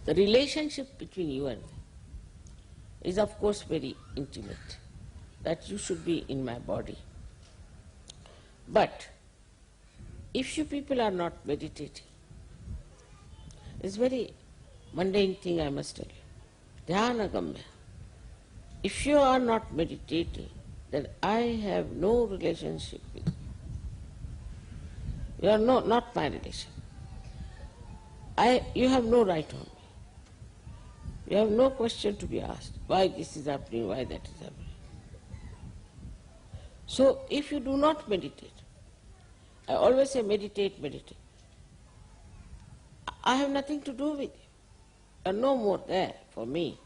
The relationship between you and me is of course very intimate, that you should be in my body. But if you people are not meditating, it's very mundane thing I must tell you. Dhyanagamya. If you are not meditating, then I have no relationship with you. You are not my relation. You have no right on me. You have no question to be asked. Why this is happening, why that is happening. So if you do not meditate, I always say meditate, meditate. I have nothing to do with you. You are no more there for me.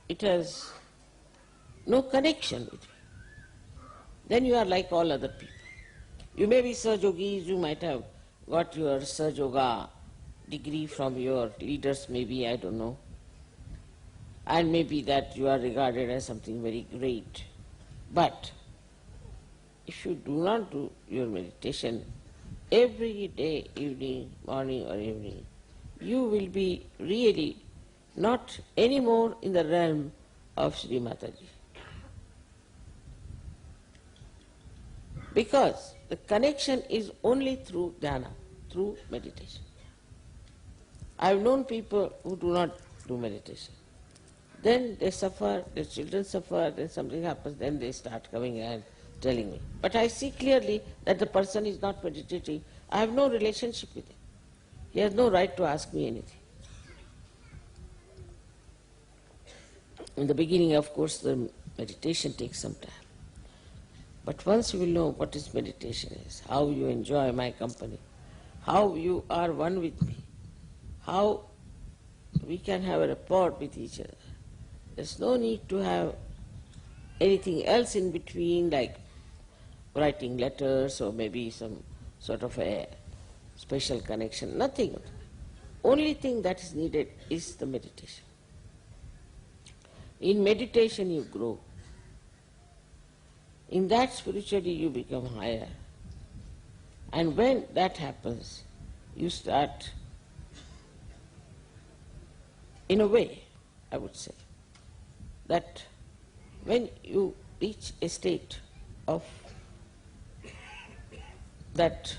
It has no connection with you. Then you are like all other people. You may be Sahaja Yogis, you might have got your Sahaja Yoga degree from your leaders, maybe, I don't know. And maybe that you are regarded as something very great. But if you do not do your meditation every day, evening, morning or evening, you will be really not anymore in the realm of Sri Mataji. Because the connection is only through dhyana, through meditation. I have known people who do not do meditation. Then they suffer, their children suffer, then something happens, then they start coming and telling me. But I see clearly that the person is not meditating. I have no relationship with him. He has no right to ask me anything. In the beginning, of course, the meditation takes some time. But once you will know what is meditation is, how you enjoy my company, how you are one with me, how we can have a rapport with each other. There's no need to have anything else in between, like writing letters or maybe some sort of a special connection, nothing. Only thing that is needed is the meditation. In meditation you grow. In that spiritually you become higher. And when that happens, you start, in a way, I would say, that when you reach a state of that,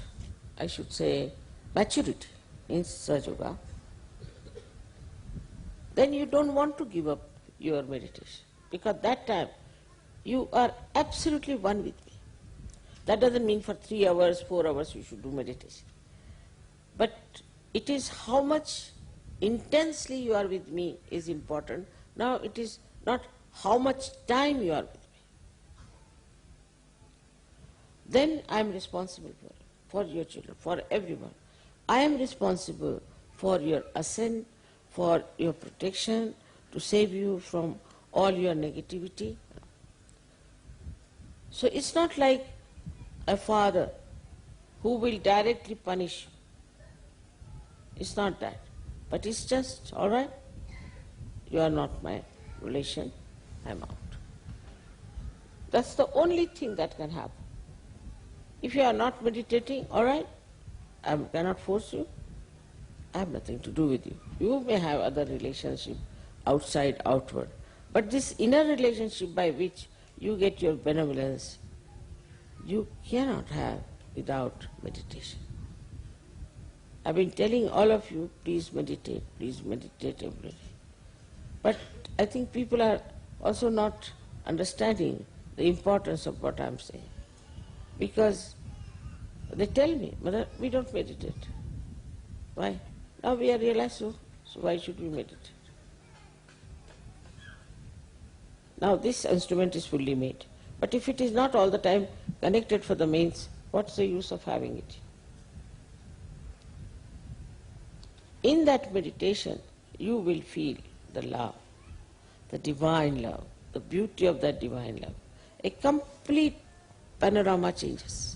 I should say, maturity in Sahaja Yoga, then you don't want to give up your meditation, because that time you are absolutely one with me. That doesn't mean for 3 hours, 4 hours you should do meditation. But it is how much intensely you are with me is important. Now it is not how much time you are with me. Then I am responsible for your children, for everyone. I am responsible for your ascent, for your protection, to save you from all your negativity. So it's not like a father who will directly punish you. It's not that. But it's just, all right, you are not my relation, I'm out. That's the only thing that can happen. If you are not meditating, all right, I cannot force you. I have nothing to do with you. You may have other relationship, outside, outward. But this inner relationship by which you get your benevolence, you cannot have without meditation. I've been telling all of you, please meditate every day. But I think people are also not understanding the importance of what I'm saying. Because they tell me, Mother, we don't meditate. Why? Now we are realized, so why should we meditate? Now this instrument is fully made. But if it is not all the time connected for the mains, what's the use of having it? In that meditation, you will feel the love, the divine love, the beauty of that divine love. A complete panorama changes.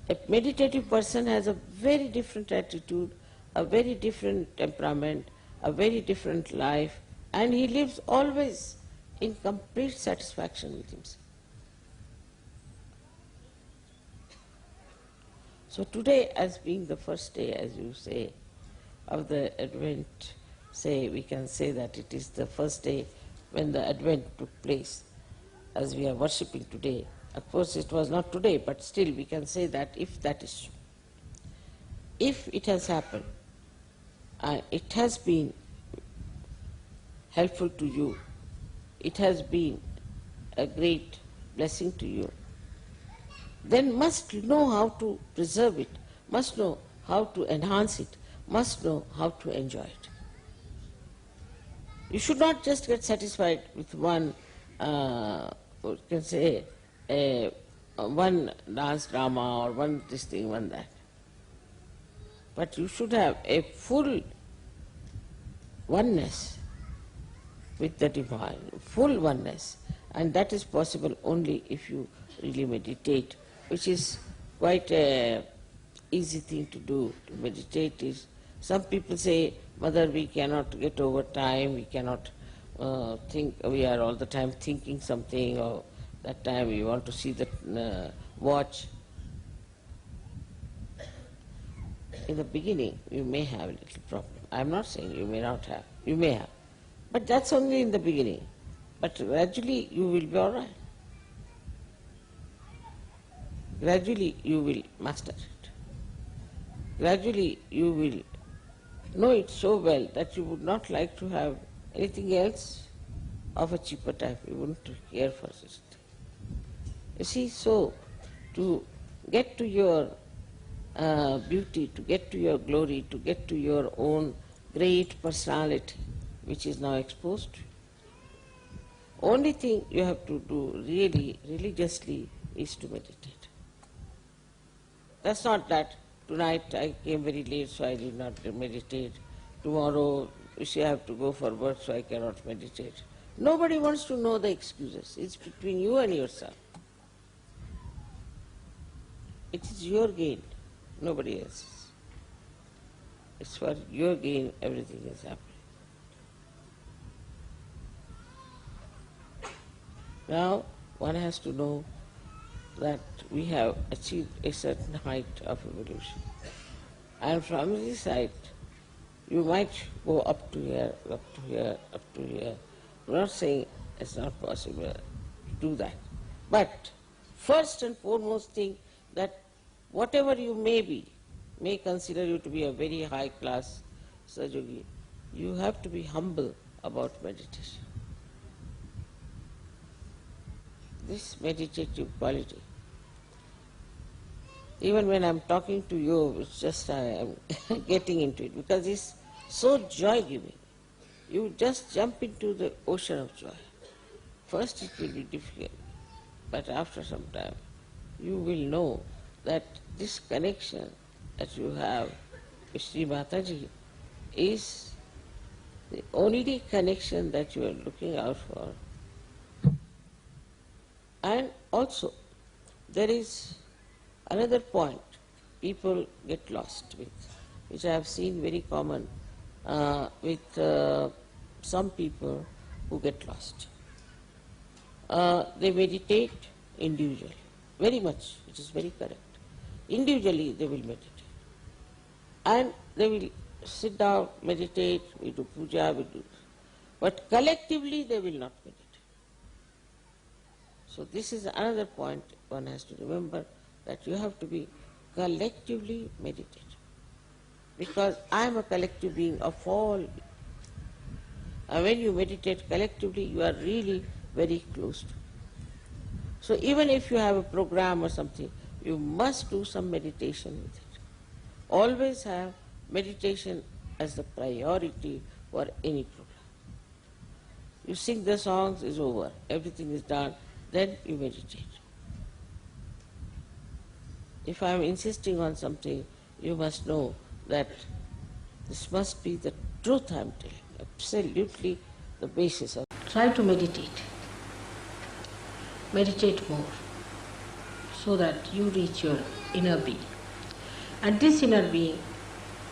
A meditative person has a very different attitude, a very different temperament, a very different life, and he lives always in complete satisfaction with himself. So today, as being the first day, as you say, of the Advent, we can say that it is the first day when the Advent took place, as we are worshipping today. Of course it was not today, but still we can say that if that is true. If it has happened, it has been helpful to you, it has been a great blessing to you, then must know how to preserve it, must know how to enhance it, must know how to enjoy it. You should not just get satisfied with one, one dance drama or one this thing, one that. But you should have a full oneness with the divine, full oneness, and that is possible only if you really meditate, which is quite a easy thing to do. To meditate is, some people say, Mother, we cannot get over time, we cannot think, we are all the time thinking something, or that time we want to see the watch. In the beginning, you may have a little problem. I am not saying you may not have, you may have. But that's only in the beginning. But gradually you will be all right. Gradually you will master it. Gradually you will know it so well that you would not like to have anything else of a cheaper type. You wouldn't care for such thing. You see, so to get to your beauty, to get to your glory, to get to your own great personality, which is now exposed, only thing you have to do really, religiously, is to meditate. That's not that tonight I came very late so I did not meditate, tomorrow you see I have to go for work so I cannot meditate. Nobody wants to know the excuses. It's between you and yourself. It is your gain, nobody else's. It's for your gain everything is happening. Now one has to know that we have achieved a certain height of evolution. And from this height, you might go up to here, up to here, up to here. I'm not saying it's not possible to do that. But first and foremost thing, that whatever you may be, may consider you to be a very high class Sahaja, you have to be humble about meditation. This meditative quality. Even when I'm talking to you, it's just I am getting into it because it's so joy-giving. You just jump into the ocean of joy. First it will be difficult, but after some time you will know that this connection that you have with Sri Mataji is the only connection that you are looking out for. And also, there is another point people get lost with, which I have seen very common with some people who get lost. They meditate individually, very much, which is very correct. Individually they will meditate. And they will sit down, meditate, we do puja, we do. But collectively they will not meditate. So this is another point one has to remember, that you have to be collectively meditative. Because I am a collective being of all. And when you meditate collectively, you are really very close to. So even if you have a program or something, you must do some meditation with it. Always have meditation as the priority for any program. You sing the songs, is over, everything is done, then you meditate. If I am insisting on something, you must know that this must be the truth I am telling, absolutely the basis of. Try to meditate. Meditate more, so that you reach your inner being. And this inner being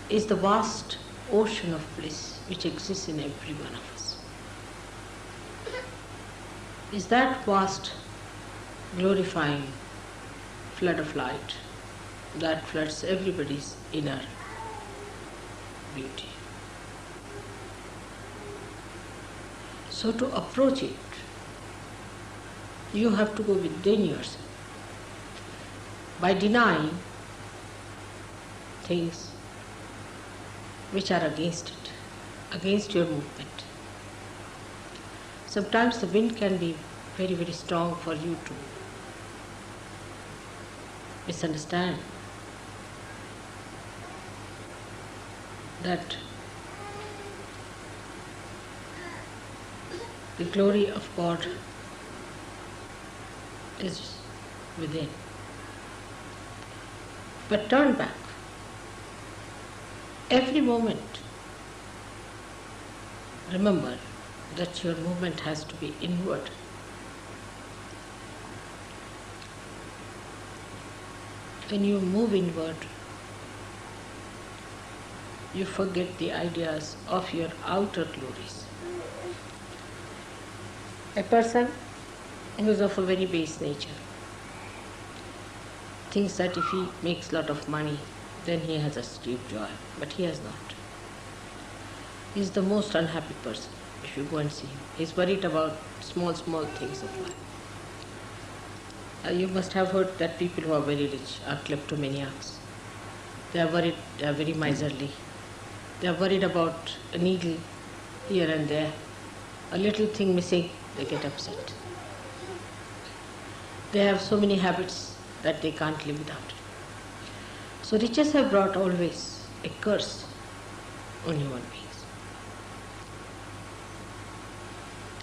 is the vast ocean of bliss which exists in every one of us. Is that vast, glorifying flood of light that floods everybody's inner beauty. So to approach it, you have to go within yourself by denying things which are against it, against your movement. Sometimes the wind can be very, very strong for you to misunderstand that the glory of God is within. But turn back. Every moment, remember that your movement has to be inward. When you move inward, you forget the ideas of your outer glories. A person who is of a very base nature thinks that if he makes a lot of money, then he has achieved joy, but he has not. He is the most unhappy person if you go and see him. He is worried about small things of life. You must have heard that people who are very rich are kleptomaniacs. They are worried, they are very miserly. They are worried about a needle here and there. A little thing missing, they get upset. They have so many habits that they can't live without it. So riches have brought always a curse on human beings.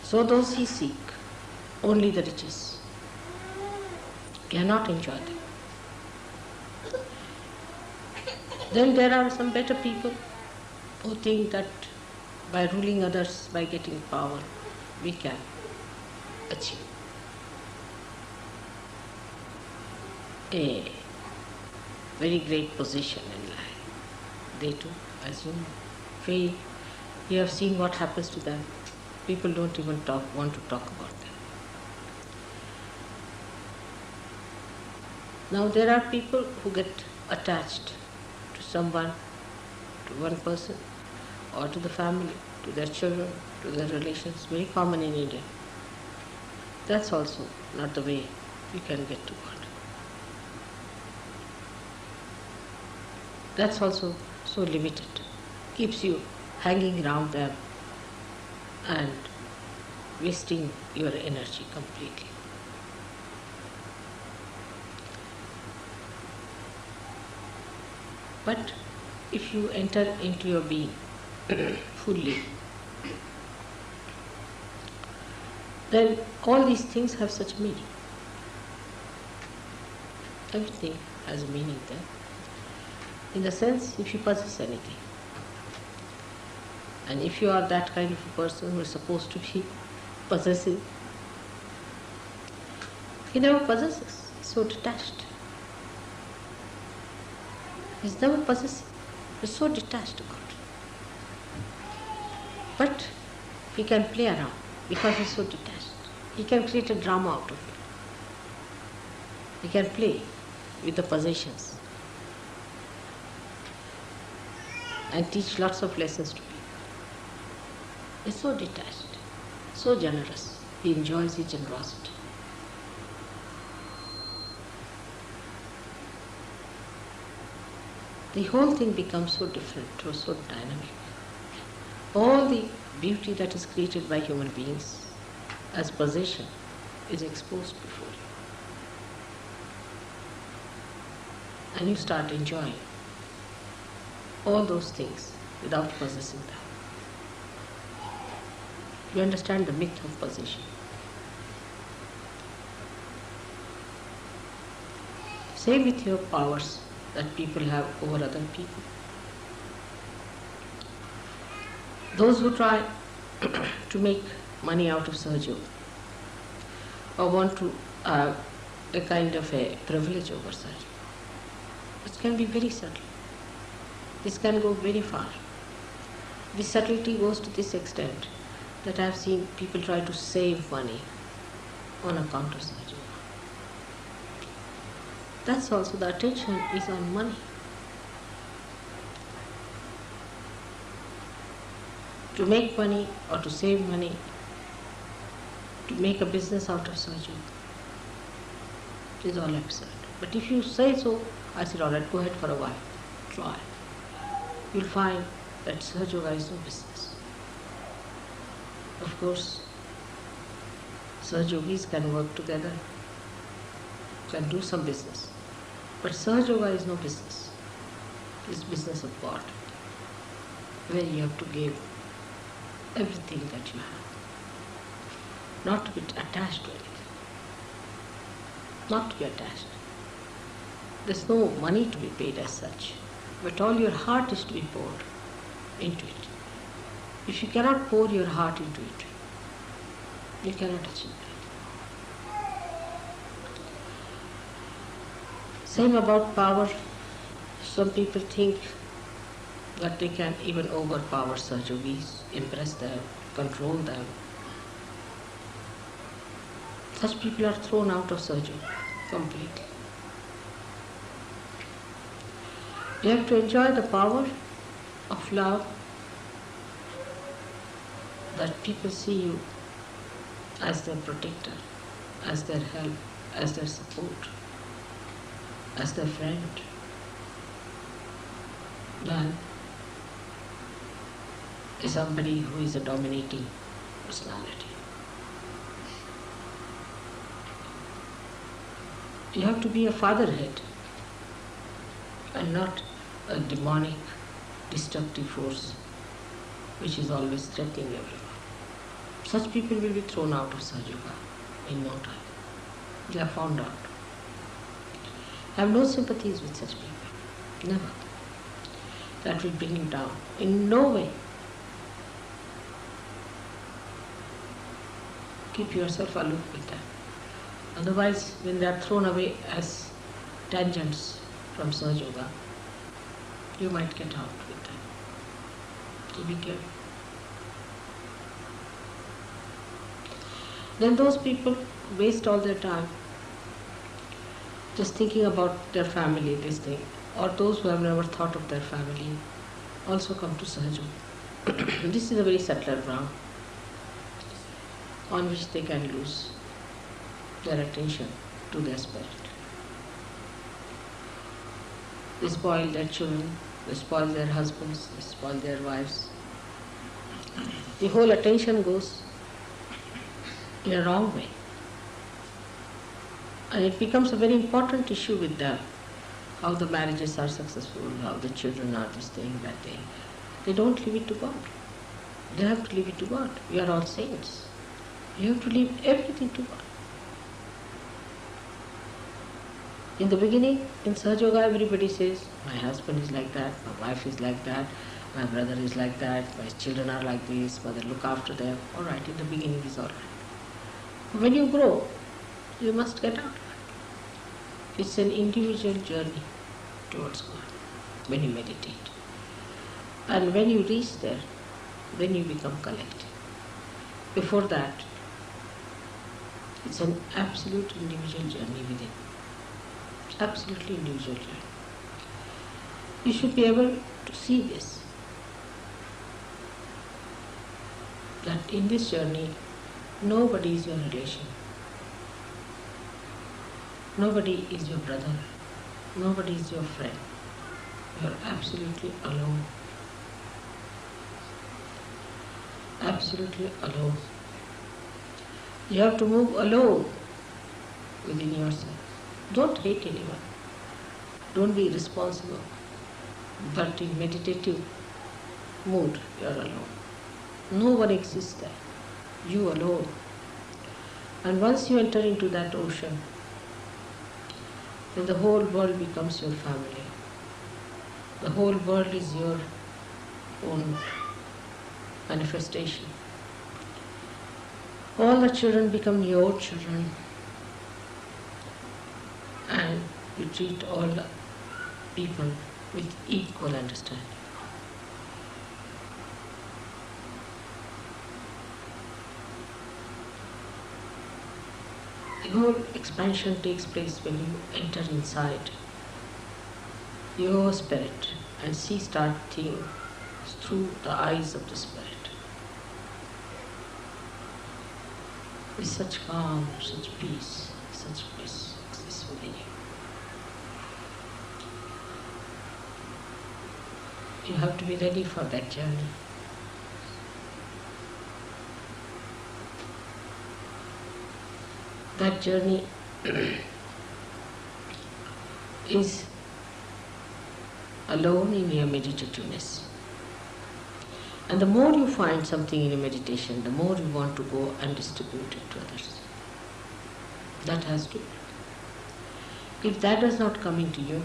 So those who seek only the riches cannot enjoy them. Then there are some better people who think that by ruling others, by getting power, we can achieve a very great position in life. They too, as you fail, you have seen what happens to them. People don't even want to talk about them. Now there are people who get attached to someone, to one person, or to the family, to their children, to their relations, very common in India. That's also not the way you can get to God. That's also so limited, keeps you hanging around them and wasting your energy completely. But if you enter into your being fully, then all these things have such meaning. Everything has a meaning there. In the sense, if you possess anything, and if you are that kind of a person who is supposed to be possessive, he never possesses, he's so detached. He's never possessive, he's so detached about it. But he can play around because he's so detached. He can create a drama out of it. He can play with the possessions and teach lots of lessons to people. He's so detached, so generous. He enjoys his generosity. The whole thing becomes so different, so dynamic. All the beauty that is created by human beings as possession is exposed before you. And you start enjoying all those things without possessing them. You understand the myth of possession. Same with your powers that people have over other people. Those who try to make money out of Sahaja Yoga or want to have a kind of a privilege over Sahaja Yoga, it can be very subtle. This can go very far. The subtlety goes to this extent that I have seen people try to save money on account of Sahaja Yoga. That's also, the attention is on money. to make money or to save money, to make a business out of Sahaja Yoga. It is all absurd. But if you say so, I said, all right, go ahead for a while, try. You'll find that Sahaja Yoga is no business. Of course, Sahaja Yogis can work together, can do some business. But Sahaja Yoga is no business. It is business of God, where you have to give everything that you have. Not to be attached to anything. Not to be attached. There's no money to be paid as such, but all your heart is to be poured into it. If you cannot pour your heart into it, you cannot achieve it. Same about power. Some people think that they can even overpower Sahaja Yogis, impress them, control them. Such people are thrown out of Sahaja Yoga completely. You have to enjoy the power of love, that people see you as their protector, as their help, as their support, as their friend. Than is somebody who is a dominating personality. You have to be a fatherhead and not a demonic, destructive force which is always threatening everyone. Such people will be thrown out of Sahaja Yoga in no time. They are found out. I have no sympathies with such people. Never. That will bring you down. In no way. Keep yourself aloof with them. Otherwise, when they are thrown away as tangents from Sahaja Yoga, you might get out with them. So be careful. Then those people waste all their time just thinking about their family, this thing. Or those who have never thought of their family also come to Sahaja Yoga. This is a very subtle ground on which they can lose their attention to their spirit. They spoil their children, they spoil their husbands, they spoil their wives. The whole attention goes in a wrong way. And it becomes a very important issue with them, how the marriages are successful, how the children are this thing, that thing. They don't leave it to God. They have to leave it to God. We are all saints. You have to leave everything to God. In the beginning, in Sahaja Yoga, everybody says, my husband is like that, my wife is like that, my brother is like that, my children are like this, mother look after them. All right, in the beginning is all right. When you grow, you must get out. It's an individual journey towards God when you meditate. And when you reach there, then you become collective. Before that, it's an absolute individual journey within. Absolutely individual journey. You should be able to see this. That in this journey, nobody is your relation. Nobody is your brother. Nobody is your friend. You are absolutely alone. Absolutely alone. You have to move alone within yourself. Don't hate anyone. Don't be responsible. But in meditative mood, you are alone. No one exists there. You alone. And once you enter into that ocean, then the whole world becomes your family. The whole world is your own manifestation. All the children become your children, and you treat all the people with equal understanding. The whole expansion takes place when you enter inside your spirit and start seeing through the eyes of the spirit. with such calm, such peace, such bliss exists within you. You have to be ready for that journey. That journey is alone in your meditativeness. And the more you find something in your meditation, the more you want to go and distribute it to others. That has to be. If that does not come into you,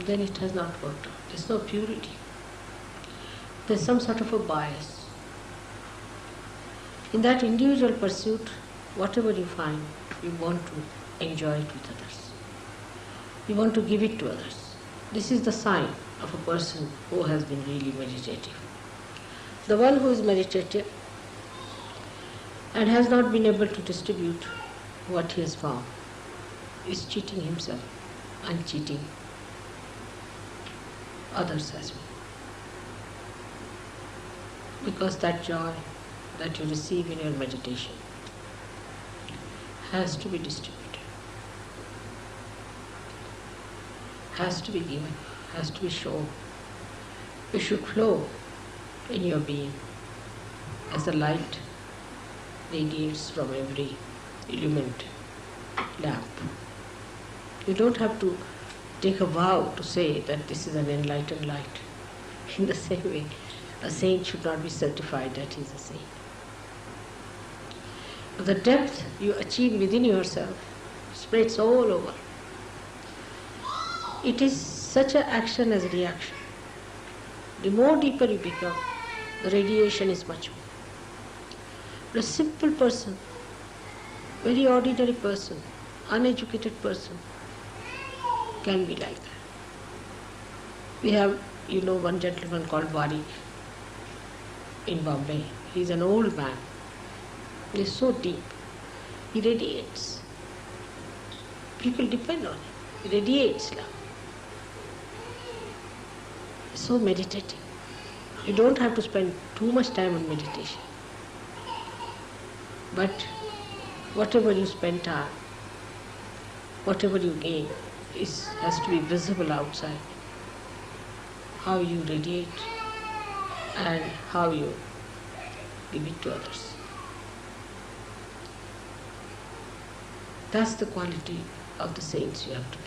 then it has not worked out. There's no purity. There's some sort of a bias. In that individual pursuit, whatever you find, you want to enjoy it with others. You want to give it to others. This is the sign of a person who has been really meditative. The one who is meditative and has not been able to distribute what he has found is cheating himself and cheating others as well. Because that joy that you receive in your meditation has to be distributed, has to be given, has to be shown. It should flow in your being as the light radiates from every illumined lamp. You don't have to take a vow to say that this is an enlightened light. In the same way, a saint should not be certified that he is a saint. But the depth you achieve within yourself spreads all over. It is such an action as a reaction. The more deeper you become, the radiation is much more. But a simple person, very ordinary person, uneducated person, can be like that. We have, one gentleman called Wari in Bombay. He is an old man. He is so deep. He radiates. People depend on him. He radiates love. So meditative. You don't have to spend too much time on meditation. But whatever you spend time, whatever you gain, has to be visible outside. How you radiate and how you give it to others. That's the quality of the saints you have to be.